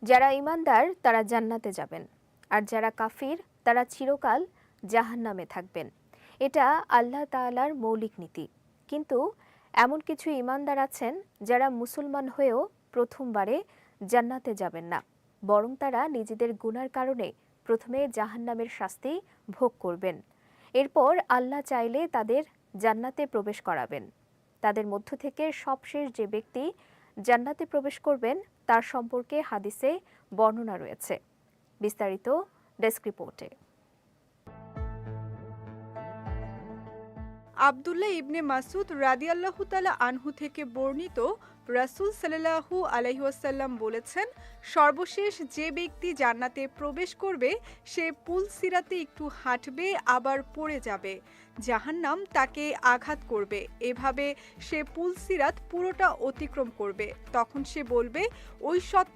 যারা ঈমানদার তারা জান্নাতে যাবেন, আর যারা কাফির তারা চিরকাল জাহান্নামে থাকবেন। এটা আল্লাহ তাআলার মৌলিক নীতি। কিন্তু এমন কিছু ঈমানদার আছেন যারা মুসলমান হয়েও প্রথমবারে জান্নাতে যাবেন না, বরং তারা নিজেদের গুনার কারণে প্রথমে জাহান্নামের শাস্তি ভোগ করবেন। এরপর আল্লাহ চাইলে তাদের জান্নাতে প্রবেশ করাবেন। তাদের মধ্য থেকে সবশেষ যে ব্যক্তি জান্নাতে প্রবেশ করবেন তার সম্পর্কে হাদিসে বর্ণনা রয়েছে। বিস্তারিত ডেস্ক রিপোর্টে। আব্দুল্লাহ ইবনে মাসুদ রাদিয়াল্লাহু তাআলা আনহু থেকে বর্ণিত, রাসূল সাল্লাল্লাহু আলাইহি ওয়াসাল্লাম বলেছেন, সর্বশেষ যে ব্যক্তি জান্নাতে প্রবেশ করবে সে পুল সিরাতে একটু হাঁটবে আবার পড়ে যাবে। জাহান্নাম তাকে আঘাত করবে। এভাবে সে পুল সিরাত পুরোটা অতিক্রম করবে। তখন সে বলবে, ওই সৎ